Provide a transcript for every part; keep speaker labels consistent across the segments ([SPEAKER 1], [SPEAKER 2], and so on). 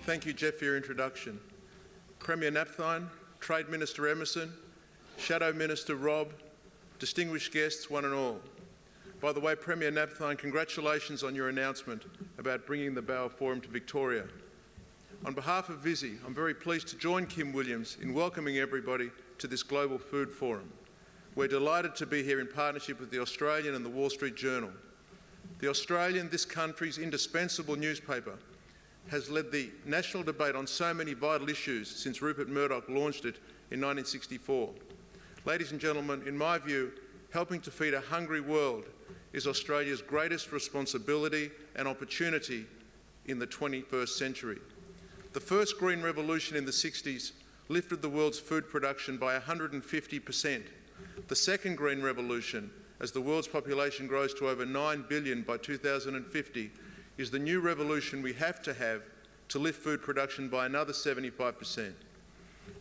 [SPEAKER 1] Thank you, Jeff, for your introduction. Premier Napthine, Trade Minister Emerson, Shadow Minister Rob, distinguished guests, one and all. By the way, Premier Napthine, congratulations on your announcement about bringing the GlobalForum to Victoria. On behalf of Visy, I'm very pleased to join Kim Williams in welcoming everybody to this Global Food Forum. We're delighted to be here in partnership with The Australian and the Wall Street Journal. The Australian, this country's indispensable newspaper, has led the national debate on so many vital issues since Rupert Murdoch launched it in 1964. Ladies and gentlemen, in my view, helping to feed a hungry world is Australia's greatest responsibility and opportunity in the 21st century. The first green revolution in the 60s lifted the world's food production by 150%. The second green revolution, as the world's population grows to over 9 billion by 2050, is the new revolution we have to lift food production by another 75%.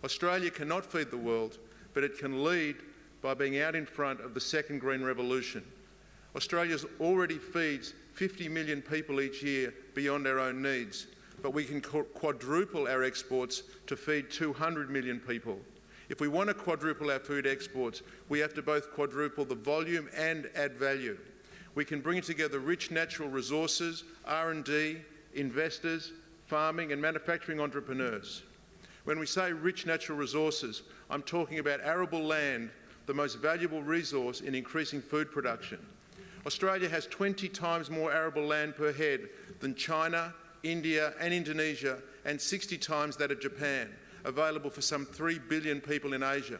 [SPEAKER 1] Australia cannot feed the world, but it can lead by being out in front of the second green revolution. Australia already feeds 50 million people each year beyond our own needs, but we can quadruple our exports to feed 200 million people. If we want to quadruple our food exports, we have to both quadruple the volume and add value. We can bring together rich natural resources, R&D, investors, farming and manufacturing entrepreneurs. When we say rich natural resources, I'm talking about arable land, the most valuable resource in increasing food production. Australia has 20 times more arable land per head than China, India and Indonesia, and 60 times that of Japan, available for some 3 billion people in Asia.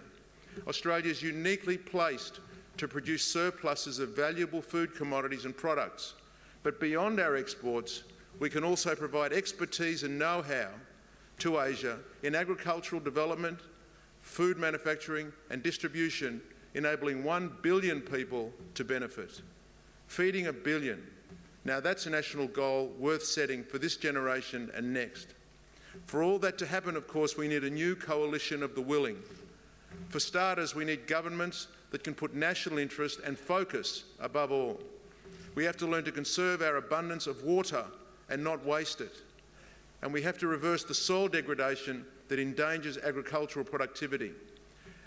[SPEAKER 1] Australia is uniquely placed to produce surpluses of valuable food commodities and products. But beyond our exports, we can also provide expertise and know-how to Asia in agricultural development, food manufacturing and distribution, enabling 1 billion people to benefit. Feeding 1 billion. Now that's a national goal worth setting for this generation and next. For all that to happen, of course, we need a new coalition of the willing. For starters, we need governments that can put national interest and focus above all. We have to learn to conserve our abundance of water and not waste it. And we have to reverse the soil degradation that endangers agricultural productivity.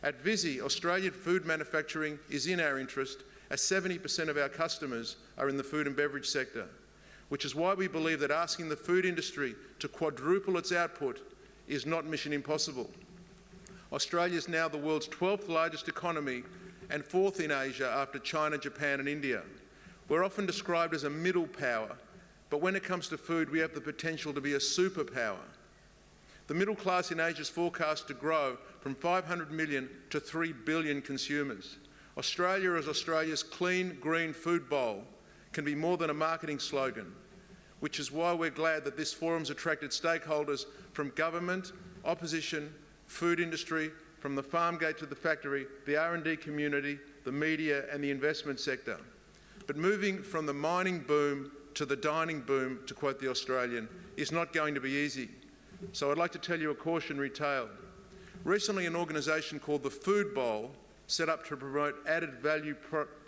[SPEAKER 1] At Visy, Australian food manufacturing is in our interest, as 70% of our customers are in the food and beverage sector, which is why we believe that asking the food industry to quadruple its output is not mission impossible. Australia is now the world's 12th largest economy and 4th in Asia after China, Japan and India. We're often described as a middle power, but when it comes to food, we have the potential to be a superpower. The middle class in Asia is forecast to grow from 500 million to 3 billion consumers. Australia as Australia's clean, green food bowl can be more than a marketing slogan, which is why we're glad that this forum's attracted stakeholders from government, opposition, food industry, from the farm gate to the factory, the R&D community, the media and the investment sector. But moving from the mining boom to the dining boom, to quote The Australian, is not going to be easy. So I'd like to tell you a cautionary tale. Recently, an organisation called the Food Bowl, set up to promote added value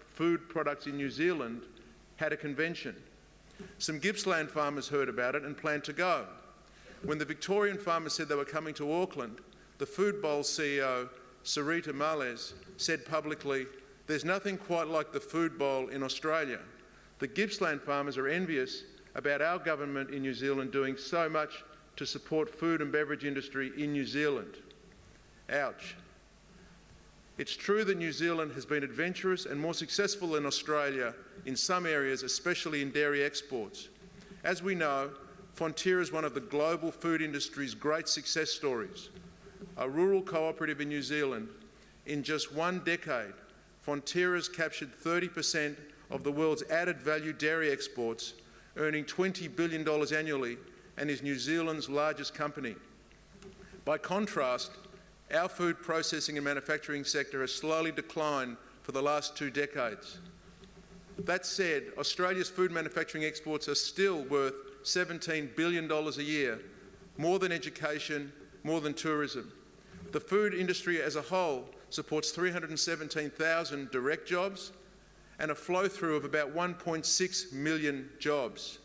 [SPEAKER 1] food products in New Zealand, had a convention. Some Gippsland farmers heard about it and planned to go. When the Victorian farmers said they were coming to Auckland, the Food Bowl CEO, Sarita Males, said publicly, "There's nothing quite like the Food Bowl in Australia. The Gippsland farmers are envious about our government in New Zealand doing so much to support food and beverage industry in New Zealand." Ouch. It's true that New Zealand has been adventurous and more successful than Australia in some areas, especially in dairy exports. As we know, Fonterra is one of the global food industry's great success stories. A rural cooperative in New Zealand, in just 1 decade, Fonterra has captured 30% of the world's added value dairy exports, earning $20 billion annually, and is New Zealand's largest company. By contrast, our food processing and manufacturing sector has slowly declined for the last 2 decades. That said, Australia's food manufacturing exports are still worth $17 billion a year, more than education, more than tourism. The food industry as a whole supports 317,000 direct jobs and a flow-through of about 1.6 million jobs.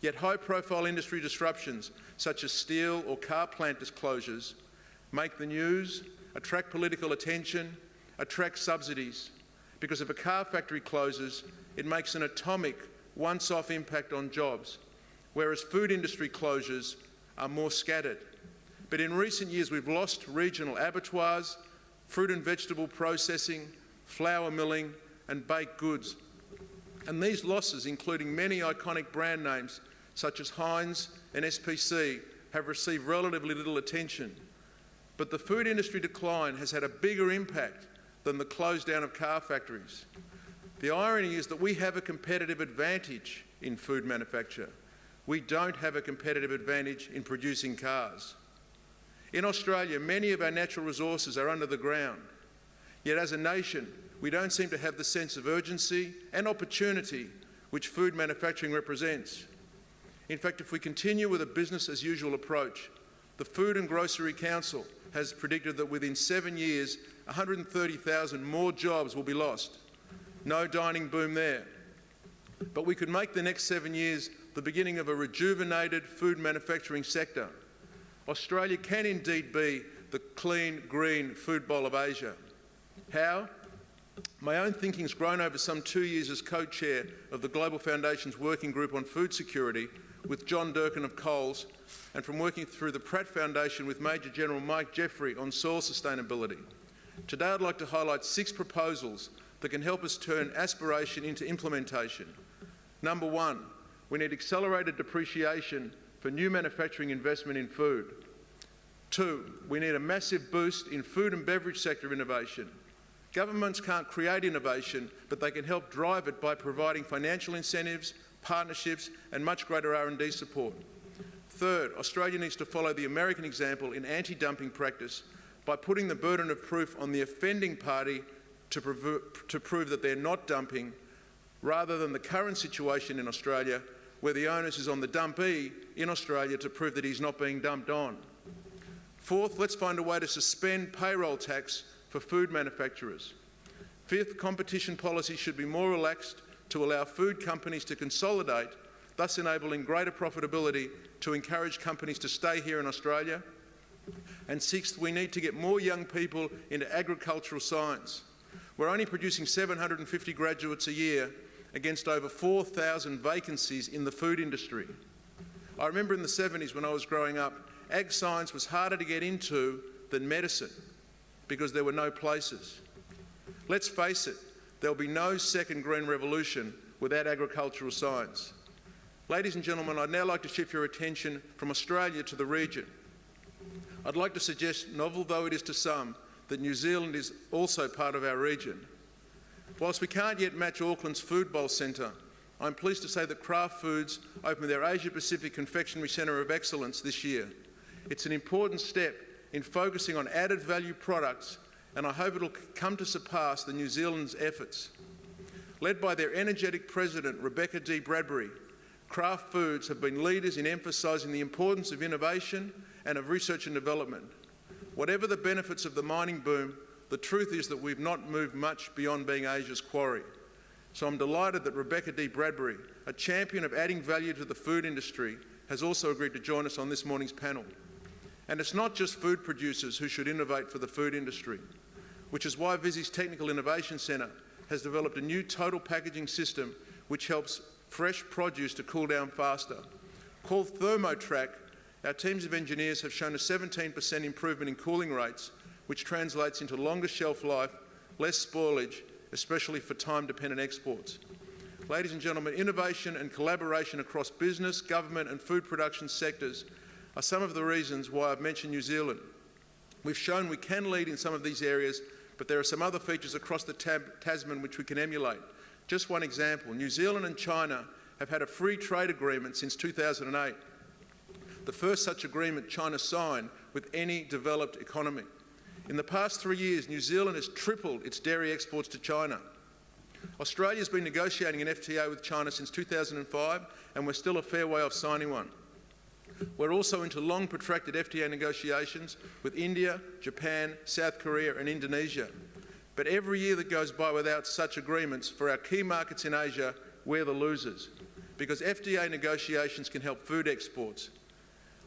[SPEAKER 1] Yet high-profile industry disruptions, such as steel or car plant closures, make the news, attract political attention, attract subsidies, because if a car factory closes, it makes an atomic, once-off impact on jobs, whereas food industry closures are more scattered. But in recent years, we've lost regional abattoirs, fruit and vegetable processing, flour milling, and baked goods. And these losses, including many iconic brand names such as Heinz and SPC, have received relatively little attention. But the food industry decline has had a bigger impact than the close down of car factories. The irony is that we have a competitive advantage in food manufacture. We don't have a competitive advantage in producing cars. In Australia, many of our natural resources are under the ground. Yet as a nation, we don't seem to have the sense of urgency and opportunity which food manufacturing represents. In fact, if we continue with a business-as-usual approach, the Food and Grocery Council has predicted that within 7 years, 130,000 more jobs will be lost. No dining boom there. But we could make the next 7 years the beginning of a rejuvenated food manufacturing sector. Australia can indeed be the clean, green food bowl of Asia. How? My own thinking has grown over some 2 years as co-chair of the Global Foundation's Working Group on Food Security with John Durkin of Coles, and from working through the Pratt Foundation with Major General Mike Jeffrey on soil sustainability. Today I'd like to highlight 6 proposals that can help us turn aspiration into implementation. Number 1, we need accelerated depreciation for new manufacturing investment in food. 2, we need a massive boost in food and beverage sector innovation. Governments can't create innovation, but they can help drive it by providing financial incentives, partnerships, and much greater R&D support. 3rd, Australia needs to follow the American example in anti-dumping practice by putting the burden of proof on the offending party to prove that they're not dumping, rather than the current situation in Australia where the onus is on the dumpee in Australia to prove that he's not being dumped on. 4th, let's find a way to suspend payroll tax for food manufacturers. 5th, competition policy should be more relaxed to allow food companies to consolidate, thus enabling greater profitability to encourage companies to stay here in Australia. And 6th, we need to get more young people into agricultural science. We're only producing 750 graduates a year against over 4,000 vacancies in the food industry. I remember in the 70s when I was growing up, ag science was harder to get into than medicine because there were no places. Let's face it, there'll be no second green revolution without agricultural science. Ladies and gentlemen, I'd now like to shift your attention from Australia to the region. I'd like to suggest, novel though it is to some, that New Zealand is also part of our region. Whilst we can't yet match Auckland's Food Bowl Centre, I'm pleased to say that Kraft Foods opened their Asia Pacific Confectionery Centre of Excellence this year. It's an important step in focusing on added value products, and I hope it'll come to surpass the New Zealand's efforts. Led by their energetic president, Rebecca D. Bradbury, Kraft Foods have been leaders in emphasising the importance of innovation and of research and development. Whatever the benefits of the mining boom, the truth is that we've not moved much beyond being Asia's quarry. So I'm delighted that Rebecca D. Bradbury, a champion of adding value to the food industry, has also agreed to join us on this morning's panel. And it's not just food producers who should innovate for the food industry, which is why Visi's Technical Innovation Centre has developed a new total packaging system which helps fresh produce to cool down faster. Called ThermoTrack, our teams of engineers have shown a 17% improvement in cooling rates, which translates into longer shelf life, less spoilage, especially for time-dependent exports. Ladies and gentlemen, innovation and collaboration across business, government and food production sectors are some of the reasons why I've mentioned New Zealand. We've shown we can lead in some of these areas, but there are some other features across the Tasman which we can emulate. Just one example, New Zealand and China have had a free trade agreement since 2008, the first such agreement China signed with any developed economy. In the past 3 years, New Zealand has tripled its dairy exports to China. Australia's been negotiating an FTA with China since 2005, and we're still a fair way off signing one. We're also into long protracted FTA negotiations with India, Japan, South Korea and Indonesia. But every year that goes by without such agreements, for our key markets in Asia, we're the losers. because FDA negotiations can help food exports.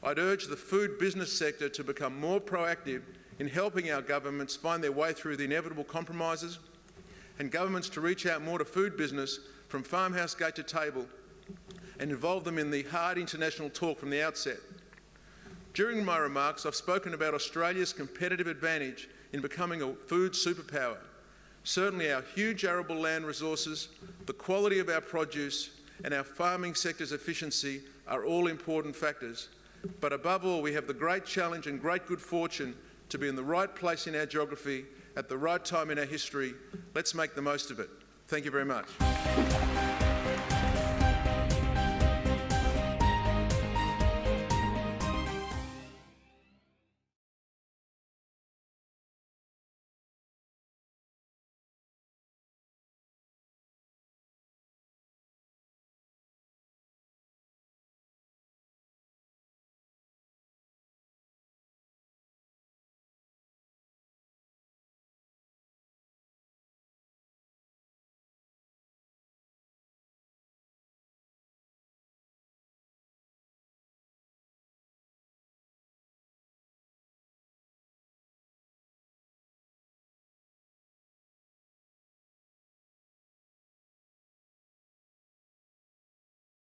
[SPEAKER 1] I'd urge the food business sector to become more proactive in helping our governments find their way through the inevitable compromises, and governments to reach out more to food business from farmhouse gate to table and involve them in the hard international talk from the outset. During my remarks, I've spoken about Australia's competitive advantage in becoming a food superpower. Certainly our huge arable land resources, the quality of our produce, and our farming sector's efficiency are all important factors. But above all, we have the great challenge and great good fortune to be in the right place in our geography at the right time in our history. Let's make the most of it. Thank you very much.